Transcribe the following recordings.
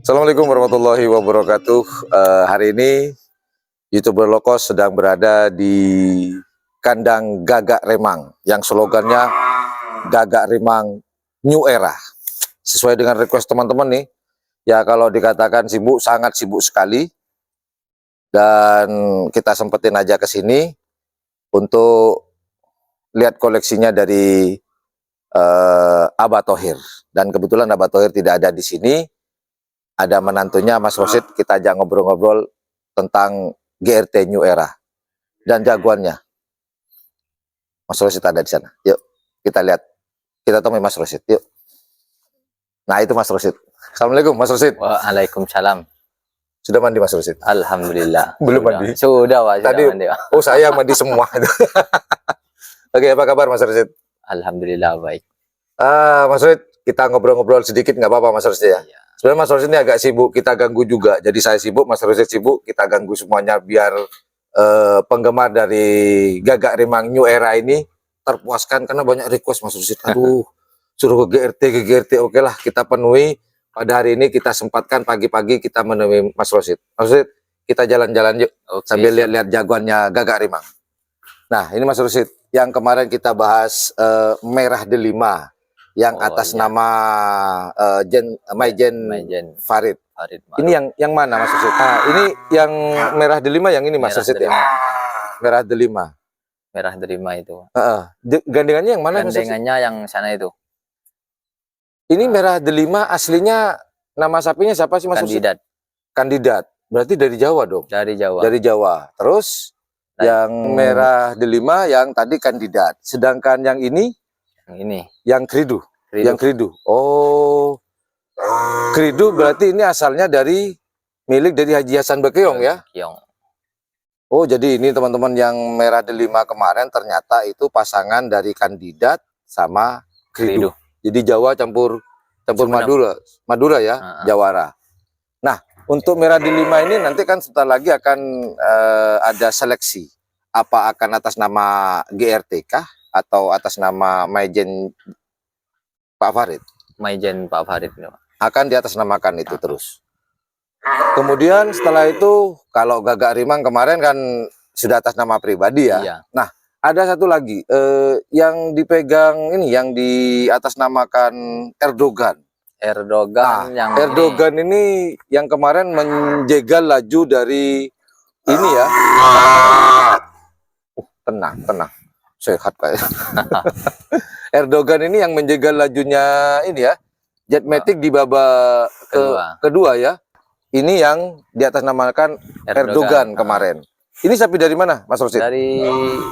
Assalamualaikum warahmatullahi wabarakatuh. Hari ini YouTuber Lokos sedang berada di kandang Gagak Remang yang slogannya Gagak Remang New Era. Sesuai dengan request teman-teman nih, ya kalau dikatakan sibuk, sangat sibuk sekali. Dan kita sempetin aja ke sini untuk lihat koleksinya dari Abah Thohir. Dan kebetulan Abah Thohir tidak ada di sini. Ada menantunya Mas Rosid, kita ajak ngobrol-ngobrol tentang GRT New Era dan jagoannya. Mas Rosid ada di sana. Yuk kita lihat, kita temui Mas Rosid. Yuk. Nah itu Mas Rosid. Assalamualaikum Mas Rosid. Waalaikumsalam. Sudah mandi Mas Rosid? Alhamdulillah. Belum mandi? Sudah Pak. Tadi mandi, Pak. Oh saya mandi semua. Oke, apa kabar Mas Rosid? Alhamdulillah baik. Mas Rosid, kita ngobrol-ngobrol sedikit nggak apa-apa Mas Rosid ya? Iya. Sebenarnya Mas Rosid ini agak sibuk, kita ganggu juga. Jadi saya sibuk, Mas Rosid sibuk, kita ganggu semuanya biar penggemar dari Gagak Remang New Era ini terpuaskan karena banyak request Mas Rosid. Aduh, suruh ke GRT. Oke lah, kita penuhi. Pada hari ini kita sempatkan pagi-pagi kita menemui Mas Rosid. Mas Rosid, kita jalan-jalan yuk. Oke, sambil lihat-lihat jagoannya Gagak Remang. Nah, ini Mas Rosid, yang kemarin kita bahas Merah Delima. Yang atas nama Maijen Farid. Ini yang mana Mas Rosid? Nah, ini yang Merah Delima yang ini Mas Rosid ya? Merah Delima. Merah Delima itu. Gandengannya yang mana Mas Rosid? Gandengannya yang sana itu. Ini Merah Delima aslinya nama sapinya siapa sih Mas Rosid? Kandidat. Berarti dari Jawa dong? Dari Jawa. Dari Jawa. Terus yang Merah Delima yang tadi Kandidat. Sedangkan yang ini? Yang Kridu. Yang Kridu. Oh, Kridu berarti ini asalnya dari milik dari Haji Hasan Bekeong ya? Oh, jadi ini teman-teman yang Merah Delima kemarin ternyata itu pasangan dari Kandidat sama Kridu. Jadi Jawa campur Madura ya, Jawara. Nah, untuk Merah Delima ini nanti kan sebentar lagi akan ada seleksi. Apa akan atas nama GRT kah? Atau atas nama Maijen Pak Farid? Maijen Pak Farid akan diatasnamakan itu terus. Kemudian setelah itu kalau Gagak Remang kemarin kan sudah atas nama pribadi ya. Iya. Nah ada satu lagi yang dipegang ini yang di atas namakan Erdogan. Nah, Erdogan ini yang kemarin menjegal laju dari ini ya. Tenang. Sehat kayak Erdogan ini yang menjegal lajunya ini ya, Jetmatic di babak kedua ya. Ini yang di atas namakan Erdogan kemarin. Ini sapi dari mana Mas Rosid? Dari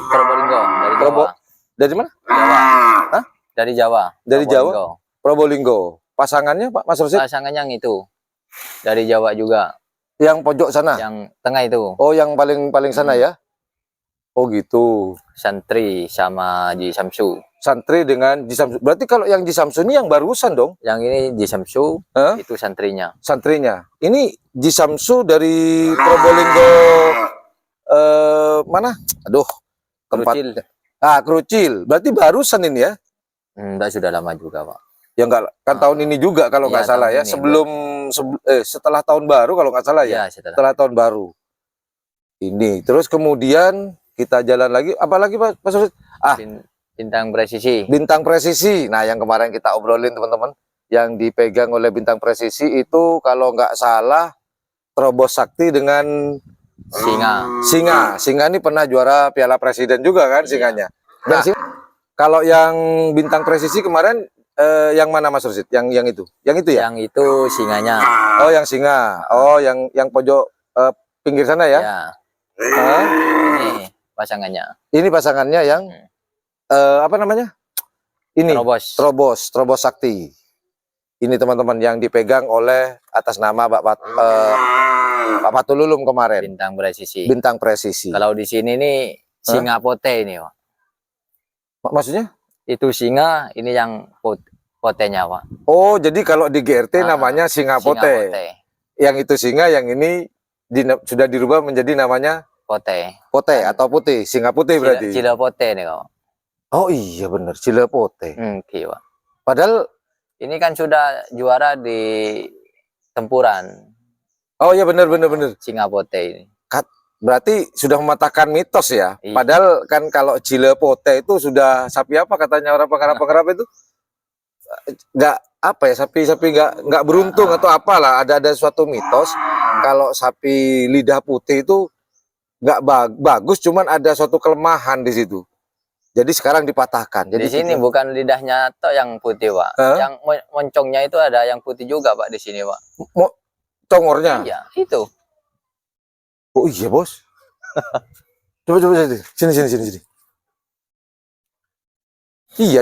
Probolinggo. Dari mana? Jawa. Hah? Dari Jawa. Dari Jawa. Probolinggo. Pasangannya Pak Mas Rosid? Pasangannya yang itu. Dari Jawa juga. Yang pojok sana? Yang tengah itu. Oh, yang paling sana ya? Oh gitu. Santri sama Ji Samsu. Santri dengan Ji Samsu. Berarti kalau yang Ji Samsu ini yang barusan dong? Yang ini Ji Samsu, itu santrinya. Santrinya. Ini Ji Samsu dari Probolinggo mana? Aduh, tempat. Krucil. Krucil. Berarti barusan ini ya? Enggak, sudah lama juga, Pak. Ya enggak, kan tahun ini juga kalau nggak salah ya. Setelah tahun baru kalau nggak salah ya. Setelah tahun baru. Ini. Terus kemudian kita jalan lagi, apalagi Pak Rosid? Bintang Presisi. Bintang Presisi. Nah, yang kemarin kita obrolin teman-teman, yang dipegang oleh Bintang Presisi itu kalau nggak salah terobos sakti dengan Singa ini pernah juara Piala Presiden juga kan, singanya. Dan kalau yang bintang presisi kemarin yang mana Mas Rusid? Yang itu ya? Yang itu singanya. Oh, yang singa. Oh, yang pojok pinggir sana ya? Ya. Ini pasangannya. Ini pasangannya yang apa namanya? Ini Trobos Sakti. Ini teman-teman yang dipegang oleh atas nama Pak Patululum kemarin. Bintang presisi. Kalau di sini nih singa pote ini, Pak. Maksudnya? Itu singa, ini yang potenya, Pak. Oh, jadi kalau di GRT namanya singa pote. Yang itu singa, yang ini sudah dirubah menjadi namanya pote atau putih, singa putih berarti. Cila pote nih, Pak. Oh iya benar, Cila pote. Oke, Pak. Padahal ini kan sudah juara di tempuran. Oh iya benar. Singa pote ini. Berarti sudah mematahkan mitos ya. Iya. Padahal kan kalau Cila pote itu sudah sapi apa katanya orang pengarap itu? Nggak apa ya, sapi nggak beruntung atau apalah. Ada suatu mitos kalau sapi lidah putih itu nggak bagus, cuman ada suatu kelemahan di situ. Jadi sekarang dipatahkan. Jadi di sini bukan lidahnya toh yang putih, Pak. Yang moncongnya itu ada yang putih juga, Pak, di sini, Pak. Congornya? Iya, itu. Oh iya, Bos. coba sini. Iya,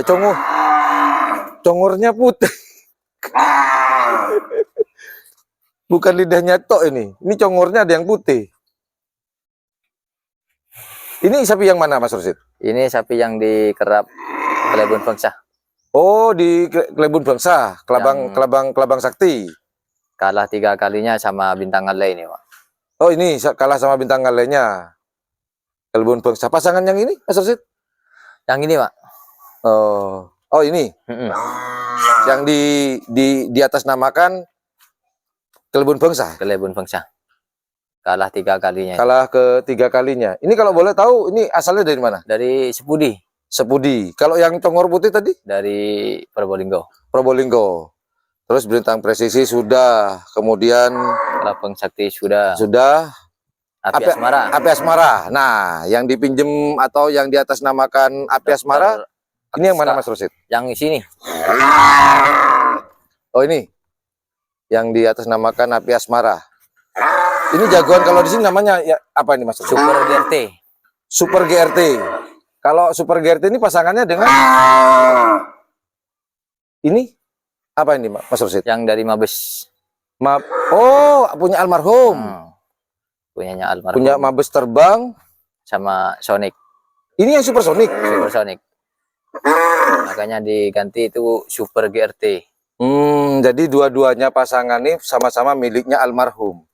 congornya putih. Bukan lidahnya tok ini. Ini congornya ada yang putih. Ini sapi yang mana, Mas Rusid? Ini sapi yang dikerap Kelebun Bangsa. Oh, di Kelebun Bangsa, Kelabang Sakti. Kalah 3 kalinya sama Bintang Ngale ini, Pak. Oh, ini kalah sama Bintang Ngale-nya. Kelebun Bangsa. Pasangan yang ini, Mas Rusid? Yang ini, Pak. Oh ini. Yang di atas namakan Kelebun Bangsa. Kelebun Bangsa. Kalah 3 kalinya. Kalah ke-3 kalinya. Ini kalau boleh tahu, ini asalnya dari mana? Dari Sepudi. Kalau yang congor putih tadi? Dari Probolinggo. Terus Bintang Presisi sudah, kemudian Kelabang Sakti sudah. Api Asmara. Nah, yang dipinjem atau yang di atas namakan Api Asmara, ini yang mana, Mas Rusid? Yang sini. Oh ini, yang di atas namakan Api Asmara. Ini jagoan kalau di sini namanya ya apa ini, Mas? Super GRT. Kalau Super GRT ini pasangannya dengan ini apa ini, Mas Rusid? Yang dari Mabes. Oh, punya almarhum. Punyanya almarhum. Punya Mabes terbang sama Sonic. Ini yang Supersonic. Makanya diganti itu Super GRT. Jadi dua-duanya pasangan ini sama-sama miliknya almarhum.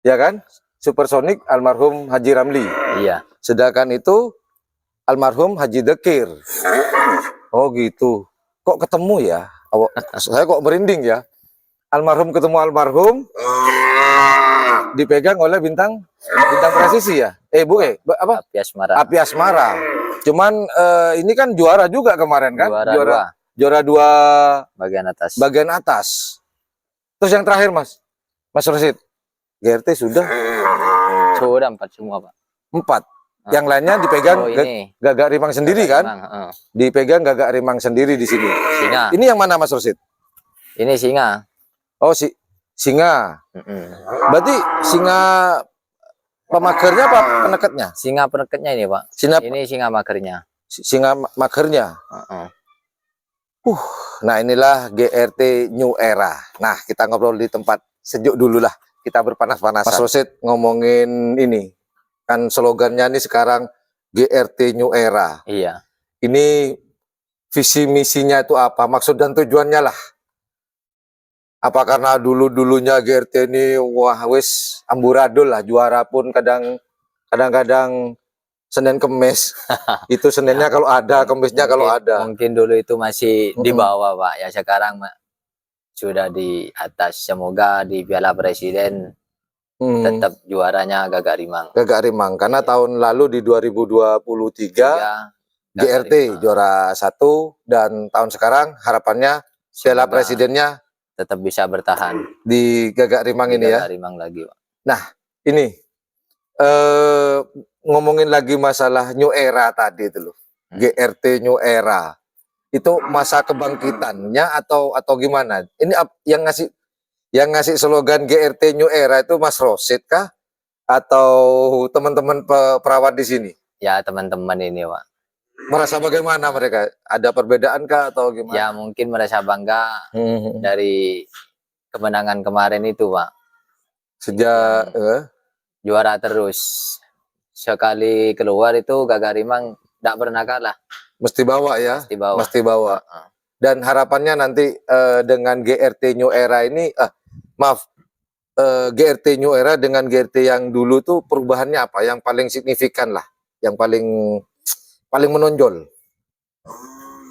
Ya kan? Supersonic almarhum Haji Ramli. Iya. Sedangkan itu almarhum Haji Dekir. Oh gitu. Kok ketemu ya? Saya kok merinding ya. Almarhum ketemu almarhum, dipegang oleh bintang presisi ya. Apa? Api Asmara. Cuman ini kan juara juga kemarin kan? Juara 2 bagian atas. Terus yang terakhir, Mas Rusid, GRT sudah 4 semua, Pak. 4. Yang lainnya dipegang Gagak Rimang sendiri kan? Dipegang Gagak Rimang sendiri di sini. Singa. Ini yang mana, Mas Rusid? Ini singa. Oh, singa. Berarti singa pemagernya apa penekatnya? Singa penekatnya ini, Pak. Ini singa magernya. Singa magernya. Nah inilah GRT New Era. Nah kita ngobrol di tempat sejuk dulu lah. Kita berpanas-panasan. Mas Rusid ngomongin ini. Kan slogannya ini sekarang GRT New Era. Iya. Ini visi misinya itu apa? Maksud dan tujuannya lah. Apa karena dulunya GRT ini wah wis amburadul lah, juara pun kadang-kadang Senin Kemis. Itu Seninnya kalau ada, Kemisnya kalau ada. Mungkin dulu itu masih di bawah, Pak. Ya sekarang sudah di atas. Semoga di Piala Presiden tetap juaranya Gagak Rimang. Karena tahun lalu di 2023 GRT juara 1 dan tahun sekarang harapannya Piala Presidennya tetap bisa bertahan di Gagak Rimang ini ya. Rimang lagi, Pak. Nah, ini ngomongin lagi masalah New Era tadi itu loh, GRT New Era. Itu masa kebangkitannya atau gimana? Ini yang ngasih slogan GRT New Era itu Mas Rosid kah? Atau teman-teman perawat di sini? Ya teman-teman ini Pak. Merasa bagaimana mereka? Ada perbedaan kah atau gimana? Ya mungkin merasa bangga dari kemenangan kemarin itu Pak. Sejak juara terus. Sekali keluar itu Gagarimang tidak pernah kalah. Mesti bawa ya? Mesti bawa. Mesti bawa. Dan harapannya nanti dengan GRT New Era ini, GRT New Era dengan GRT yang dulu tuh perubahannya apa? Yang paling signifikan lah, yang paling menonjol.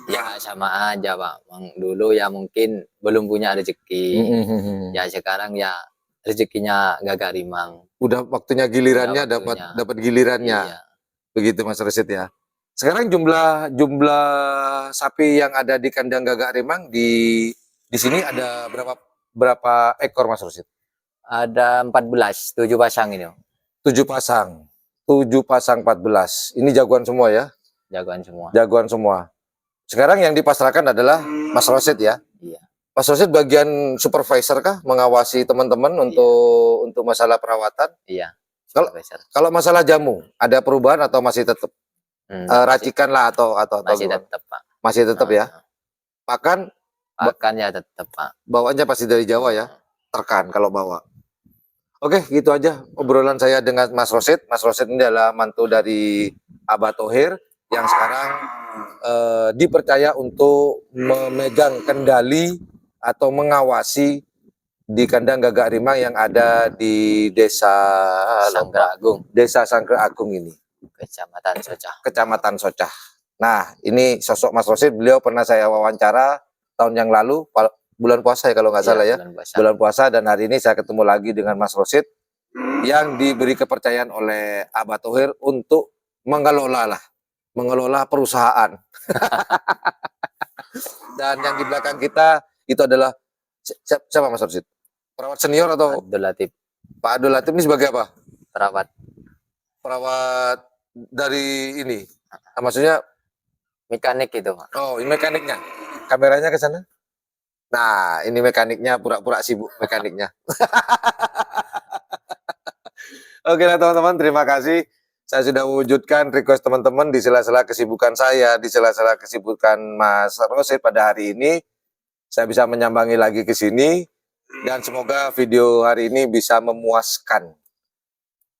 Ya sama aja Pak. Dulu ya mungkin belum punya rezeki. Ya sekarang ya rezekinya Gagarimang. Udah waktunya gilirannya, dapat gilirannya. Iya. Begitu Mas Rosid ya. Sekarang jumlah sapi yang ada di kandang Gagarimang di sini ada berapa ekor Mas Rosid? Ada 14, 7 pasang ini. 7 pasang. 7 pasang 14. Ini jagoan semua ya? Jagoan semua. Jagoan semua. Sekarang yang dipasrahkan adalah Mas Rosid ya? Iya. Mas Rosid bagian supervisor kah mengawasi teman-teman untuk masalah perawatan? Iya. Kalau masalah jamu ada perubahan atau masih tetap racikan lah atau masih tetap Pak. Masih tetap ya. Pakan ya tetap Pak. Bawaannya pasti dari Jawa ya. Terkan kalau bawa. Oke, gitu aja obrolan saya dengan Mas Rosid. Mas Rosid ini adalah mantu dari Abah Thohir yang sekarang dipercaya untuk memegang kendali atau mengawasi di kandang Gagarimang yang ada di Desa Sangkra Agung. Desa Sangkra Agung ini. Kecamatan Socah. Nah, ini sosok Mas Rosid. Beliau pernah saya wawancara tahun yang lalu, bulan puasa ya kalau nggak salah ya. Bulan puasa, dan hari ini saya ketemu lagi dengan Mas Rosid yang diberi kepercayaan oleh Abah Thohir untuk mengelola perusahaan. Dan yang di belakang kita itu adalah siapa Mas Rosid? Perawat senior atau Abdul Latif? Pak Abdul Latif ini sebagai apa? Perawat dari ini, maksudnya mekanik itu Pak. Oh, ini mekaniknya. Kameranya ke sana. Nah, ini mekaniknya, pura-pura sibuk mekaniknya. Oke lah teman-teman, terima kasih. Saya sudah mewujudkan request teman-teman di sela-sela kesibukan saya, di sela-sela kesibukan Mas Rosid pada hari ini. Saya bisa menyambangi lagi ke sini, dan semoga video hari ini bisa memuaskan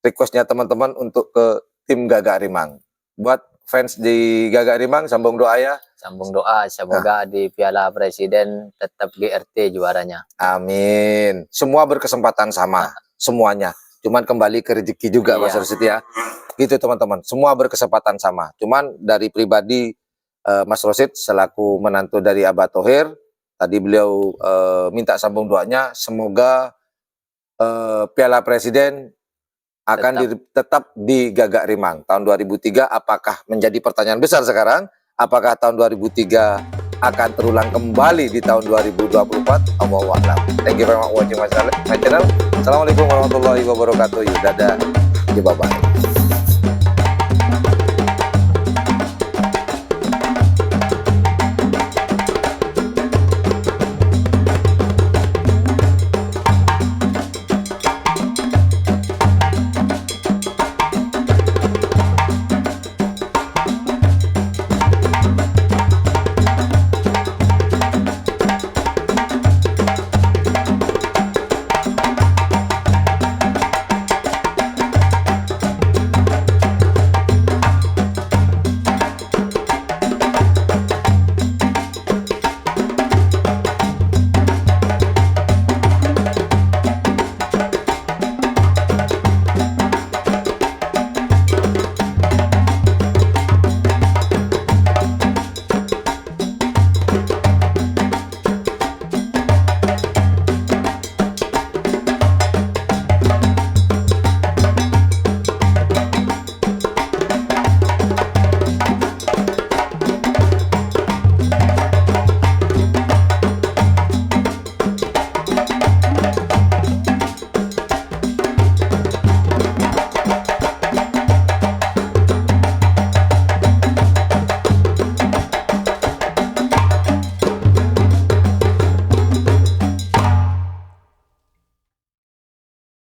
requestnya teman-teman untuk ke tim Gagarimang. Buat fans di Gagarimang, sambung doa ya. Sambung doa, semoga di Piala Presiden tetap GRT juaranya. Amin. Semua berkesempatan sama, semuanya. Cuman kembali ke rezeki juga Mas Rosid ya. Gitu teman-teman, semua berkesempatan sama. Cuman dari pribadi Mas Rosid selaku menantu dari Abah Thohir, tadi beliau minta sambung doanya, semoga Piala Presiden akan tetap di Gagarimang tahun 2003. Apakah menjadi pertanyaan besar sekarang? Apakah tahun 2003 akan terulang kembali di tahun 2024? Allahu a'lam. Thank you very much watching my channel. Assalamualaikum warahmatullahi wabarakatuh. Dadah. Bye bye.